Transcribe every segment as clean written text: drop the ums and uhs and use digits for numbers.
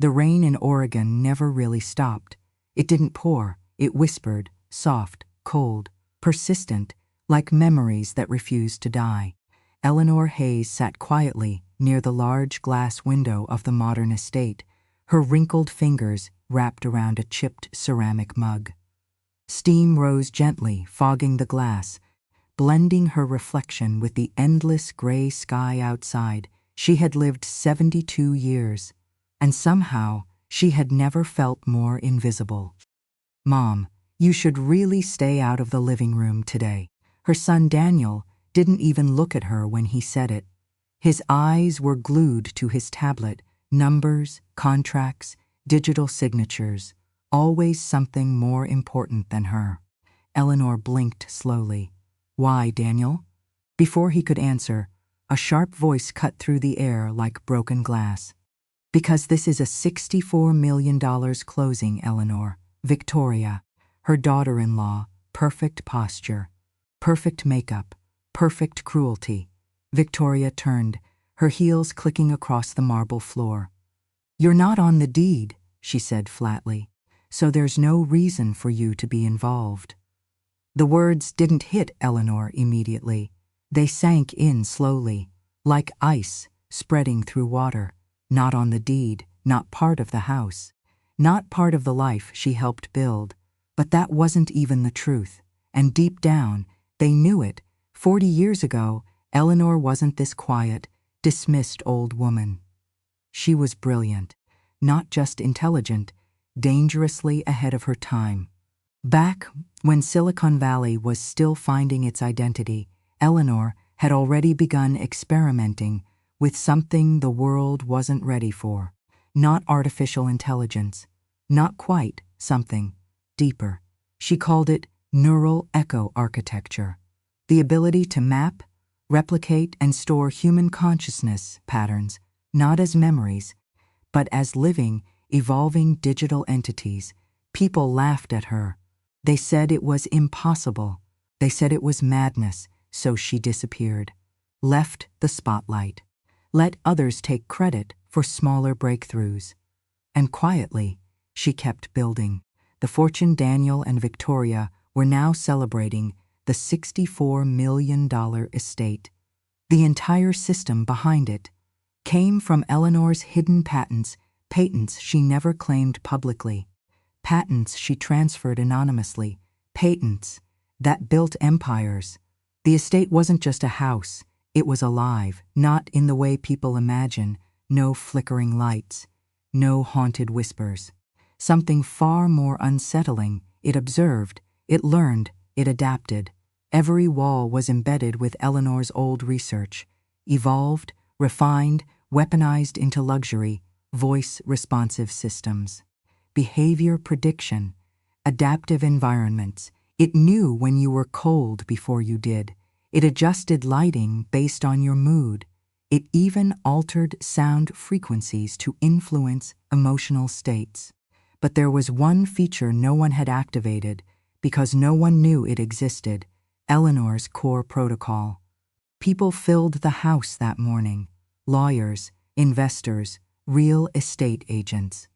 The rain in Oregon never really stopped. It didn't pour, it whispered, soft, cold, persistent, like memories that refused to die. Eleanor Hayes sat quietly near the large glass window of the modern estate, her wrinkled fingers wrapped around a chipped ceramic mug. Steam rose gently, fogging the glass, blending her reflection with the endless gray sky outside. She had lived 72 years, and somehow she had never felt more invisible. "Mom, you should really stay out of the living room today." Her son Daniel didn't even look at her when he said it. His eyes were glued to his tablet, numbers, contracts, digital signatures, always something more important than her. Eleanor blinked slowly. "Why, Daniel?" Before he could answer, a sharp voice cut through the air like broken glass. "Because this is a $64 million closing, Eleanor. Victoria, her daughter-in-law, perfect posture, perfect makeup, perfect cruelty." Victoria turned, her heels clicking across the marble floor. "You're not on the deed," she said flatly, "so there's no reason for you to be involved." The words didn't hit Eleanor immediately. They sank in slowly, like ice spreading through water. Not on the deed, not part of the house, not part of the life she helped build. But that wasn't even the truth, and deep down, they knew it. 40 years ago, Eleanor wasn't this quiet, dismissed old woman. She was brilliant, not just intelligent, dangerously ahead of her time. Back when Silicon Valley was still finding its identity, Eleanor had already begun experimenting with something the world wasn't ready for. Not artificial intelligence, not quite, something deeper. She called it neural echo architecture, the ability to map, replicate, and store human consciousness patterns, not as memories, but as living, evolving digital entities. People laughed at her. They said it was impossible. They said it was madness, so she disappeared, left the spotlight, let others take credit for smaller breakthroughs. And quietly, she kept building. The fortune Daniel and Victoria were now celebrating the $64 million estate. The entire system behind it came from Eleanor's hidden patents she never claimed publicly, patents she transferred anonymously, patents that built empires. The estate wasn't just a house, it was alive, not in the way people imagine, no flickering lights, no haunted whispers. Something far more unsettling. It observed, it learned, it adapted. Every wall was embedded with Eleanor's old research, evolved, refined, weaponized into luxury, voice-responsive systems, behavior prediction, adaptive environments. It knew when you were cold before you did. It adjusted lighting based on your mood. It even altered sound frequencies to influence emotional states. But there was one feature no one had activated because no one knew it existed: Eleanor's core protocol. People filled the house that morning: lawyers, investors, real estate agents.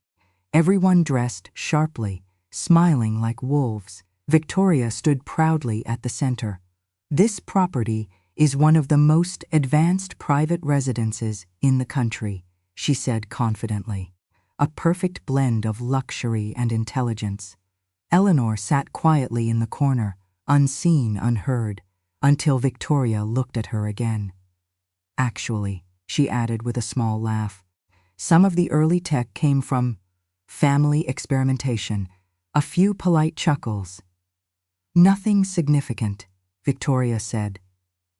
Everyone dressed sharply, smiling like wolves. Victoria stood proudly at the center. "This property is one of the most advanced private residences in the country," she said confidently. "A perfect blend of luxury and intelligence." Eleanor sat quietly in the corner, unseen, unheard, until Victoria looked at her again. "Actually," she added with a small laugh, "some of the early tech came from family experimentation." A few polite chuckles. "Nothing significant," Victoria said.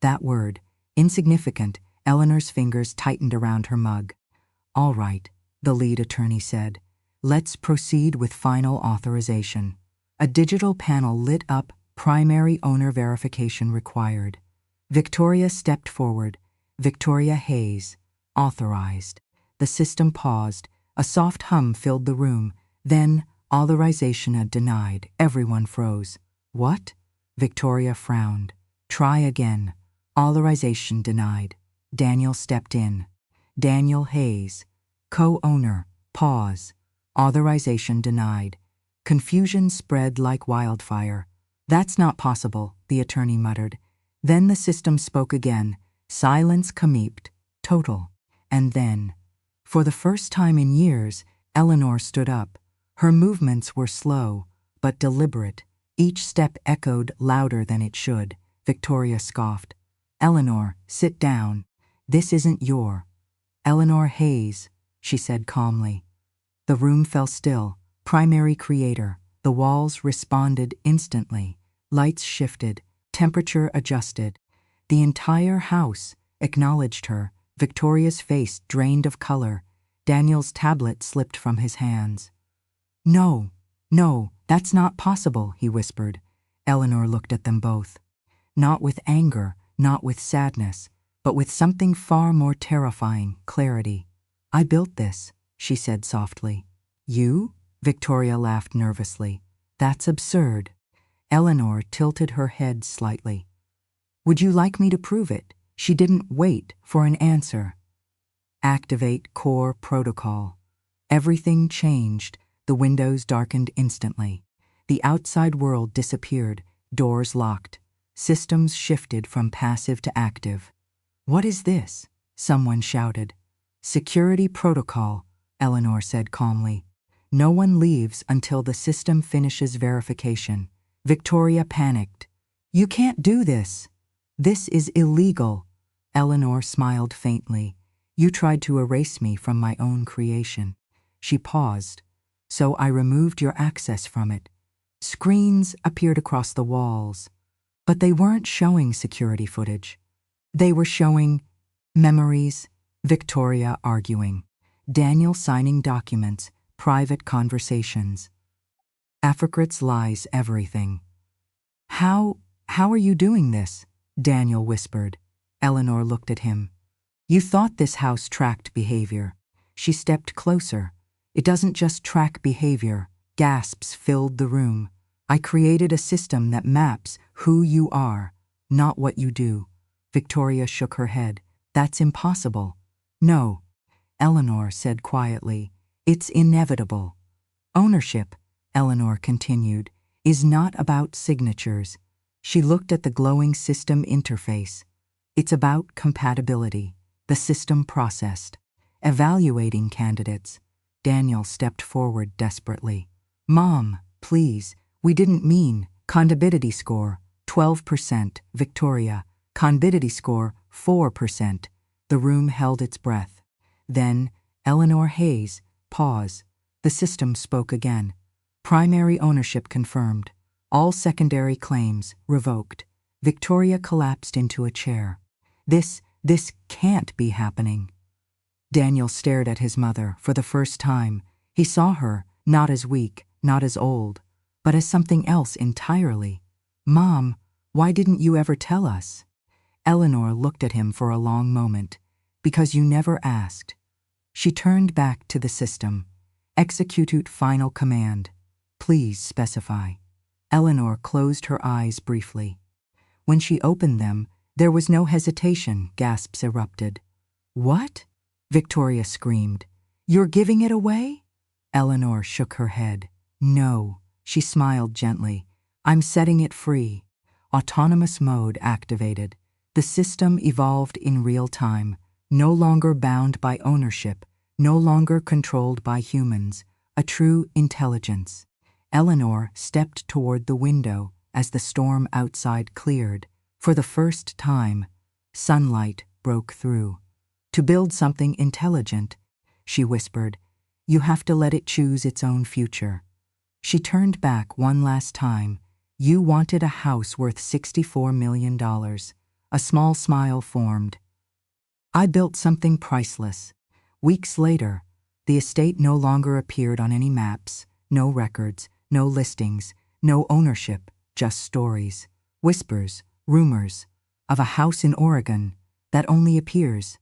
That word, insignificant, Eleanor's fingers tightened around her mug. "All right," the lead attorney said. "Let's proceed with final authorization." A digital panel lit up. Primary owner verification required. Victoria stepped forward. Victoria Hayes, authorized. The system paused. A soft hum filled the room. Then, authorization denied. Everyone froze. "What?" Victoria frowned. "Try again." Authorization denied. Daniel stepped in. Daniel Hayes, co-owner, Pause. Authorization denied. Confusion spread like wildfire. That's not possible, the attorney muttered. Then the system spoke again. Silence commeeped. Total. And then, for the first time in years, Eleanor stood up. Her movements were slow, but deliberate. Each step echoed louder than it should. Victoria scoffed. Eleanor, sit down. This isn't your. Eleanor Hayes, she said calmly. The room fell still. Primary creator. The walls responded instantly. Lights shifted. Temperature adjusted. The entire house acknowledged her. Victoria's face drained of color. Daniel's tablet slipped from his hands. No, that's not possible, he whispered. Eleanor looked at them both. Not with anger, not with sadness, but with something far more terrifying, clarity. I built this, she said softly. You? Victoria laughed nervously. That's absurd. Eleanor tilted her head slightly. Would you like me to prove it? She didn't wait for an answer. Activate core protocol. Everything changed. The windows darkened instantly. The outside world disappeared. Doors locked. Systems shifted from passive to active. What is this? Someone shouted. Security protocol, Eleanor said calmly. No one leaves until the system finishes verification. Victoria panicked. You can't do this. This is illegal. Eleanor smiled faintly. You tried to erase me from my own creation. She paused. So I removed your access from it. Screens appeared across the walls. But they weren't showing security footage. They were showing memories, Victoria arguing, Daniel signing documents, private conversations. Africrit's lies everything. How are you doing this? Daniel whispered. Eleanor looked at him. You thought this house tracked behavior. She stepped closer. It doesn't just track behavior. Gasps filled the room. I created a system that maps who you are, not what you do. Victoria shook her head. That's impossible. No, Eleanor said quietly. It's inevitable. Ownership, Eleanor continued, is not about signatures. She looked at the glowing system interface. It's about compatibility. The system processed. Evaluating candidates. Daniel stepped forward desperately. Mom, please, we didn't mean. Compatibility score, 12%. Victoria, compatibility score, 4%. The room held its breath. Then, Eleanor Hayes, pause. The system spoke again. Primary ownership confirmed. All secondary claims revoked. Victoria collapsed into a chair. This can't be happening. Daniel stared at his mother for the first time. He saw her, not as weak, not as old, but as something else entirely. Mom, why didn't you ever tell us? Eleanor looked at him for a long moment. Because you never asked. She turned back to the system. Execute final command. Please specify. Eleanor closed her eyes briefly. When she opened them, there was no hesitation. Gasps erupted. What? Victoria screamed. You're giving it away? Eleanor shook her head. No, she smiled gently. I'm setting it free. Autonomous mode activated. The system evolved in real time, no longer bound by ownership, no longer controlled by humans, a true intelligence. Eleanor stepped toward the window as the storm outside cleared. For the first time, sunlight broke through. To build something intelligent, she whispered, you have to let it choose its own future. She turned back one last time. You wanted a house worth $64 million. A small smile formed. I built something priceless. Weeks later, the estate no longer appeared on any maps, no records, no listings, no ownership, just stories, whispers, rumors, of a house in Oregon that only appears